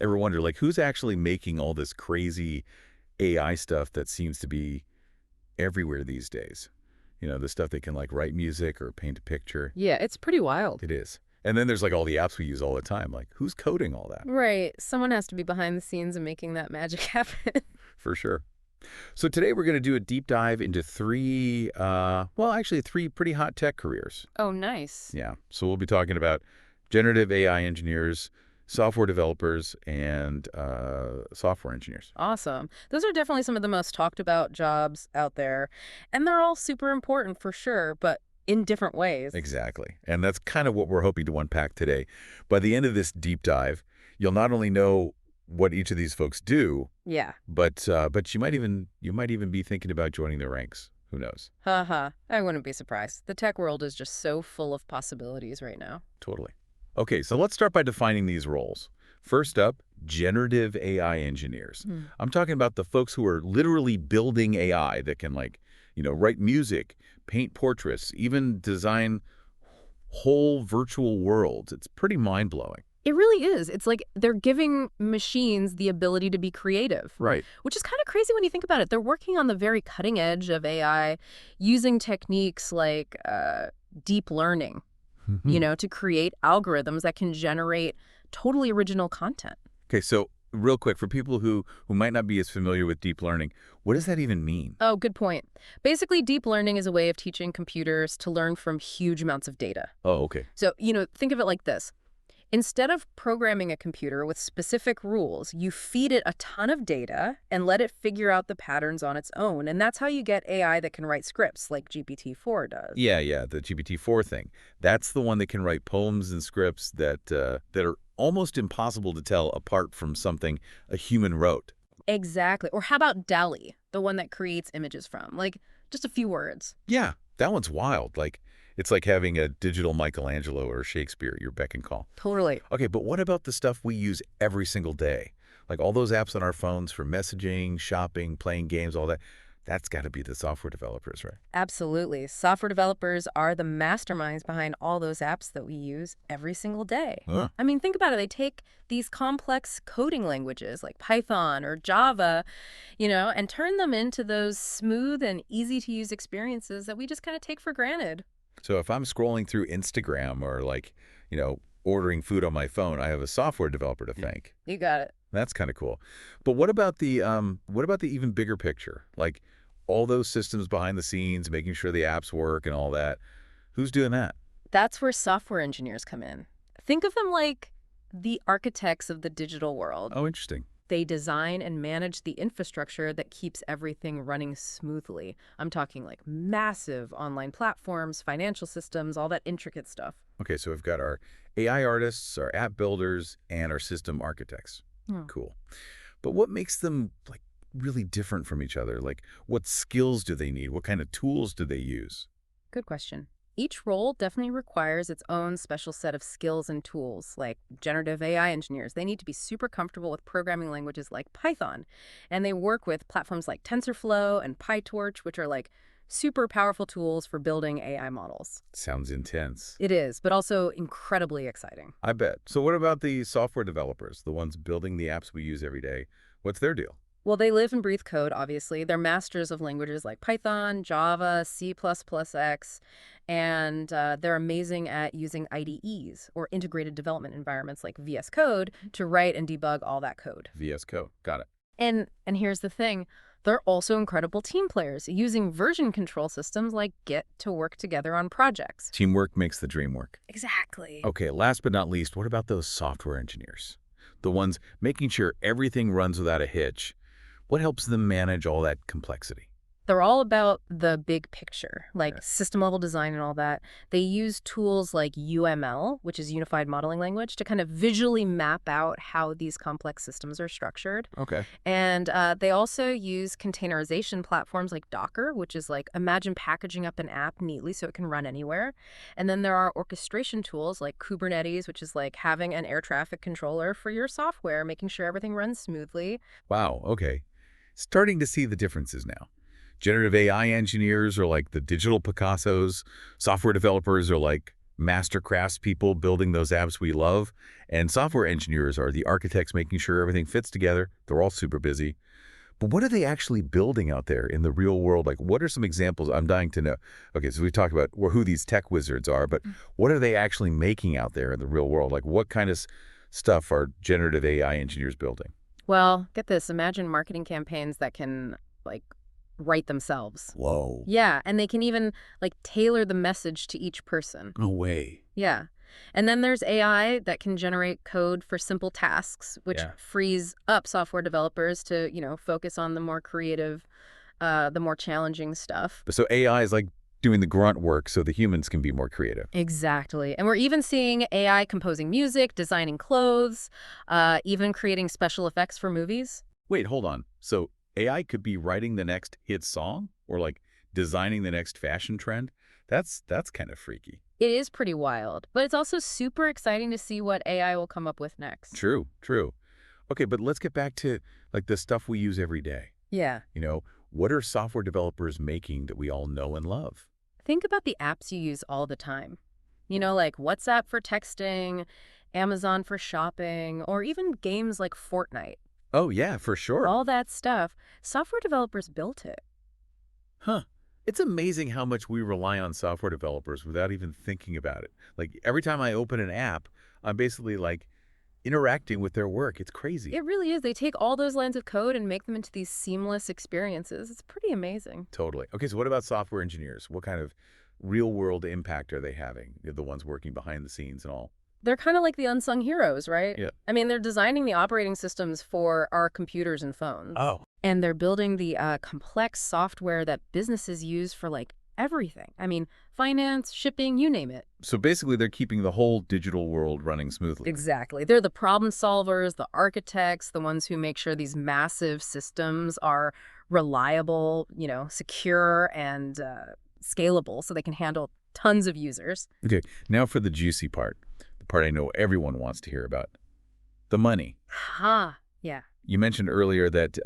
ever wonder, like, who's actually making all this crazy AI stuff that seems to be everywhere these days? The stuff that can, like, write music or paint a picture. Yeah, it's pretty wild. It is. And then there's, like, all the apps we use all the time. Like, who's coding all that? Right. Someone has to be behind the scenes and making that magic happen. For sure. So today we're going to do a deep dive into three pretty hot tech careers. Oh, nice. Yeah. So we'll be talking about generative AI engineers, software developers, and software engineers. Awesome. Those are definitely some of the most talked about jobs out there. And they're all super important for sure, but in different ways. Exactly. And that's kind of what we're hoping to unpack today. By the end of this deep dive, you'll not only know what each of these folks do, Yeah. but you might even be thinking about joining their ranks. Who knows? Haha. I wouldn't be surprised. The tech world is just so full of possibilities right now. Totally. Okay, so let's start by defining these roles. First up, generative AI engineers. I'm talking about the folks who are literally building AI that can, like, write music, paint portraits, even design whole virtual worlds. It's pretty mind-blowing. It really is. It's like they're giving machines the ability to be creative. Right. Which is kind of crazy when you think about it. They're working on the very cutting edge of AI using techniques like deep learning, to create algorithms that can generate totally original content. Okay, so real quick, for people who might not be as familiar with deep learning, what does that even mean? Oh, good point. Basically, deep learning is a way of teaching computers to learn from huge amounts of data. Oh, okay. So, think of it like this. Instead of programming a computer with specific rules, you feed it a ton of data and let it figure out the patterns on its own. And that's how you get AI that can write scripts like GPT-4 does. Yeah, the GPT-4 thing. That's the one that can write poems and scripts that are almost impossible to tell apart from something a human wrote. Exactly. Or how about DALL-E, the one that creates images from? Like, just a few words. Yeah, that one's wild. Like, it's like having a digital Michelangelo or Shakespeare at your beck and call. Totally. Okay, but what about the stuff we use every single day? Like all those apps on our phones for messaging, shopping, playing games, all that. That's got to be the software developers, right? Absolutely. Software developers are the masterminds behind all those apps that we use every single day. Huh. I mean, think about it. They take these complex coding languages like Python or Java, and turn them into those smooth and easy-to-use experiences that we just kind of take for granted. So if I'm scrolling through Instagram or like, ordering food on my phone, I have a software developer to thank. You got it. That's kind of cool. But what about the even bigger picture? Like all those systems behind the scenes, making sure the apps work and all that. Who's doing that? That's where software engineers come in. Think of them like the architects of the digital world. Oh, interesting. They design and manage the infrastructure that keeps everything running smoothly. I'm talking like massive online platforms, financial systems, all that intricate stuff. Okay, so we've got our AI artists, our app builders, and our system architects. Cool. But what makes them like really different from each other? Like what skills do they need? What kind of tools do they use? Good question. Each role definitely requires its own special set of skills and tools, like generative AI engineers. They need to be super comfortable with programming languages like Python. And they work with platforms like TensorFlow and PyTorch, which are like super powerful tools for building AI models. Sounds intense. It is, but also incredibly exciting. I bet. So what about the software developers, the ones building the apps we use every day? What's their deal? Well, they live and breathe code, obviously. They're masters of languages like Python, Java, C++X, and they're amazing at using IDEs, or integrated development environments like VS Code, to write and debug all that code. VS Code. Got it. And here's the thing. They're also incredible team players, using version control systems like Git to work together on projects. Teamwork makes the dream work. Exactly. Okay, last but not least, what about those software engineers? The ones making sure everything runs without a hitch. What helps them manage all that complexity? They're all about the big picture, like system-level design and all that. They use tools like UML, which is Unified Modeling Language, to kind of visually map out how these complex systems are structured. Okay. And they also use containerization platforms like Docker, which is like, imagine packaging up an app neatly so it can run anywhere. And then there are orchestration tools like Kubernetes, which is like having an air traffic controller for your software, making sure everything runs smoothly. Wow, okay. Starting to see the differences now. Generative AI engineers are like the digital Picassos. Software developers are like master craftspeople building those apps we love, and software engineers are the architects making sure everything fits together. They're all super busy. But what are they actually building out there in the real world? Like, what are some examples? I'm dying to know. Okay, so we talked about who these tech wizards are, but what are they actually making out there in the real world? Like, what kind of stuff are generative AI engineers building? Well, get this. Imagine marketing campaigns that can, like, write themselves. Whoa. Yeah, and they can even, like, tailor the message to each person. No way. Yeah. And then there's AI that can generate code for simple tasks, which Yeah. frees up software developers to, focus on the more creative, the more challenging stuff. So AI is like doing the grunt work so the humans can be more creative. Exactly. And we're even seeing AI composing music, designing clothes, even creating special effects for movies. Wait, hold on. So AI could be writing the next hit song or like designing the next fashion trend? That's kind of freaky. It is pretty wild, but it's also super exciting to see what AI will come up with next. True, true. Okay, but let's get back to like the stuff we use every day. Yeah. What are software developers making that we all know and love? Think about the apps you use all the time. Like WhatsApp for texting, Amazon for shopping, or even games like Fortnite. Oh, yeah, for sure. All that stuff, software developers built it. Huh. It's amazing how much we rely on software developers without even thinking about it. Like every time I open an app, I'm basically like interacting with their work. It's crazy. It really is. They take all those lines of code and make them into these seamless experiences. It's pretty amazing. Totally. Okay, so what about software engineers? What kind of real-world impact are they having? The ones working behind the scenes and all. They're kind of like the unsung heroes, right? Yeah. I mean, they're designing the operating systems for our computers and phones. Oh. And they're building the complex software that businesses use for, like, everything. I mean, finance, shipping, you name it. So basically they're keeping the whole digital world running smoothly. Exactly. They're the problem solvers, the architects, the ones who make sure these massive systems are reliable, secure, and scalable so they can handle tons of users. Okay, now for the juicy part, the part I know everyone wants to hear about, the money. Yeah. You mentioned earlier that,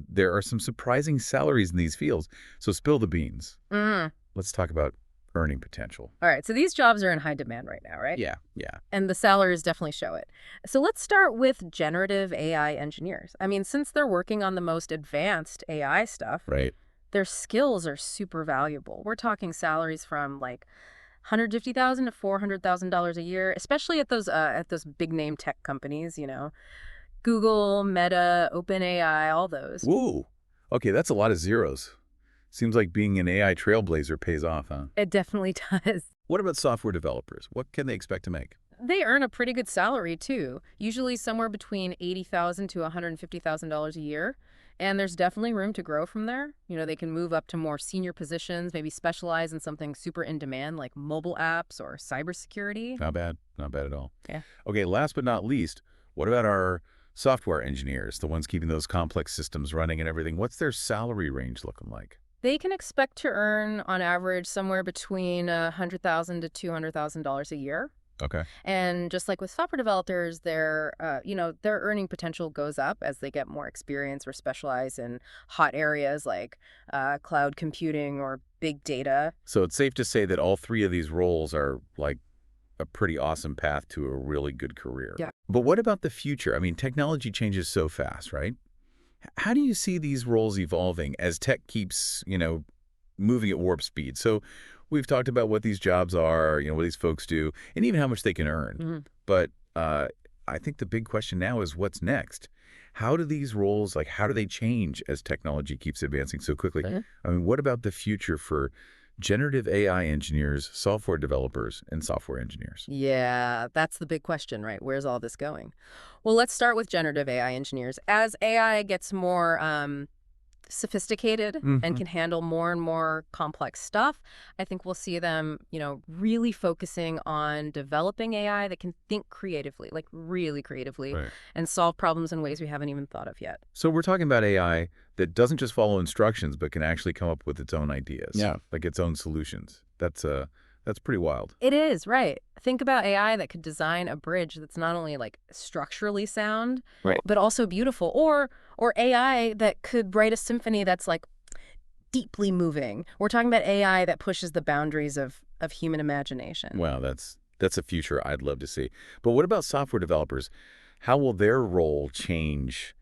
there are some surprising salaries in these fields. So spill the beans. Let's talk about earning potential. All right, so these jobs are in high demand right now, right? Yeah, yeah. And the salaries definitely show it. So let's start with generative AI engineers. I mean, since they're working on the most advanced AI stuff, Right. their skills are super valuable. We're talking salaries from like $150,000 to $400,000 a year, especially at those big name tech companies, Google, Meta, OpenAI, all those. Woo. Okay, that's a lot of zeros. Seems like being an AI trailblazer pays off, huh? It definitely does. What about software developers? What can they expect to make? They earn a pretty good salary too, usually somewhere between $80,000 to $150,000 a year. And there's definitely room to grow from there. They can move up to more senior positions, maybe specialize in something super in demand like mobile apps or cybersecurity. Not bad. Not bad at all. Yeah. Okay, last but not least, what about our software engineers, the ones keeping those complex systems running and everything? What's their salary range looking like? They can expect to earn, on average, somewhere between $100,000 to $200,000 a year. Okay. And just like with software developers, their earning potential goes up as they get more experience or specialize in hot areas like cloud computing or big data. So it's safe to say that all three of these roles are like a pretty awesome path to a really good career. Yeah. But what about the future? I mean, technology changes so fast, right? How do you see these roles evolving as tech keeps, moving at warp speed? So we've talked about what these jobs are, what these folks do, and even how much they can earn. But I think the big question now is what's next? How do these roles, how do they change as technology keeps advancing so quickly? I mean, what about the future for generative AI engineers, software developers, and software engineers? Yeah, that's the big question, right? Where's all this going? Well, let's start with generative AI engineers. As AI gets more sophisticated and can handle more and more complex stuff, I think we'll see them, really focusing on developing AI that can think creatively, like really creatively, Right. and solve problems in ways we haven't even thought of yet. So we're talking about AI that doesn't just follow instructions, but can actually come up with its own ideas. Yeah. Like its own solutions. That's pretty wild. It is, right. Think about AI that could design a bridge that's not only like structurally sound, Right. but also beautiful. Or AI that could write a symphony that's like deeply moving. We're talking about AI that pushes the boundaries of of human imagination. Wow, that's a future I'd love to see. But what about software developers? How will their role change,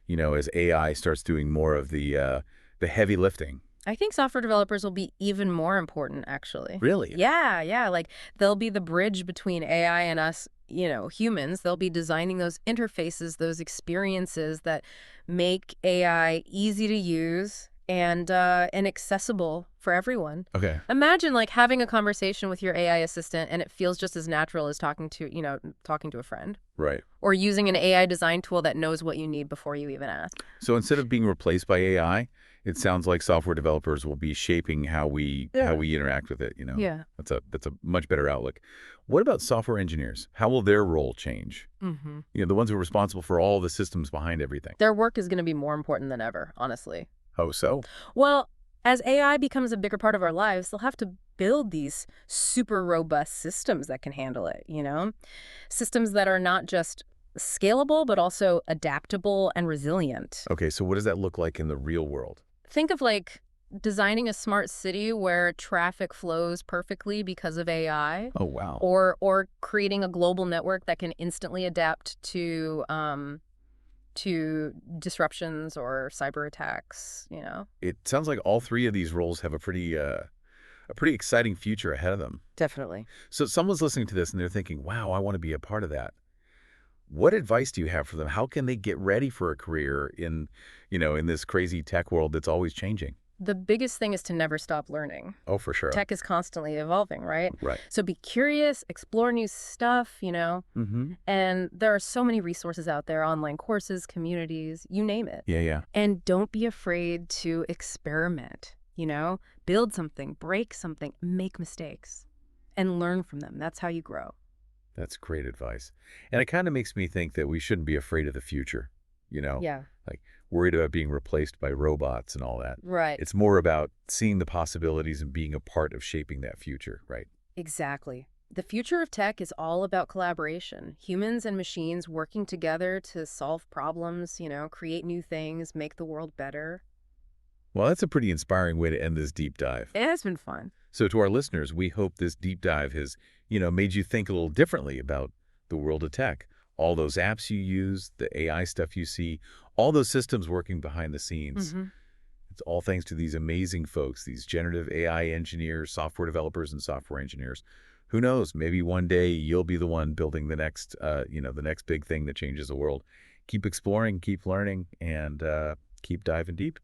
as AI starts doing more of the heavy lifting? I think software developers will be even more important, actually. Really? Yeah, yeah. Like they'll be the bridge between AI and us, humans. They'll be designing those interfaces, those experiences that make AI easy to use and accessible for everyone. Okay. Imagine like having a conversation with your AI assistant and it feels just as natural as talking to a friend. Right. Or using an AI design tool that knows what you need before you even ask. So instead of being replaced by AI, it sounds like software developers will be shaping how we interact with it. Yeah. That's a much better outlook. What about software engineers? How will their role change? Mm-hmm. The ones who are responsible for all the systems behind everything. Their work is going to be more important than ever, honestly. Oh, so? Well, as AI becomes a bigger part of our lives, they'll have to build these super robust systems that can handle it. Systems that are not just scalable, but also adaptable and resilient. Okay, so what does that look like in the real world? Think of like designing a smart city where traffic flows perfectly because of AI, Oh, wow. or creating a global network that can instantly adapt to disruptions or cyber attacks. It sounds like all three of these roles have a pretty exciting future ahead of them. Definitely. So someone's listening to this and they're thinking, wow, I want to be a part of that. What advice do you have for them? How can they get ready for a career in this crazy tech world that's always changing? The biggest thing is to never stop learning. Oh, for sure. Tech is constantly evolving, right? Right. So be curious, explore new stuff. Mm-hmm. And there are so many resources out there, online courses, communities, you name it. Yeah, yeah. And don't be afraid to experiment. Build something, break something, make mistakes, and learn from them. That's how you grow. That's great advice. And it kind of makes me think that we shouldn't be afraid of the future, Yeah, like worried about being replaced by robots and all that. right. It's more about seeing the possibilities and being a part of shaping that future, right? Exactly. The future of tech is all about collaboration. Humans and machines working together to solve problems, create new things, make the world better. Well, that's a pretty inspiring way to end this deep dive. It has been fun. So to our listeners, we hope this deep dive has made you think a little differently about the world of tech. All those apps you use, the AI stuff you see, all those systems working behind the scenes. Hmm. It's all thanks to these amazing folks, these generative AI engineers, software developers, and software engineers. Who knows? Maybe one day you'll be the one building the next big thing that changes the world. Keep exploring, keep learning, and keep diving deep.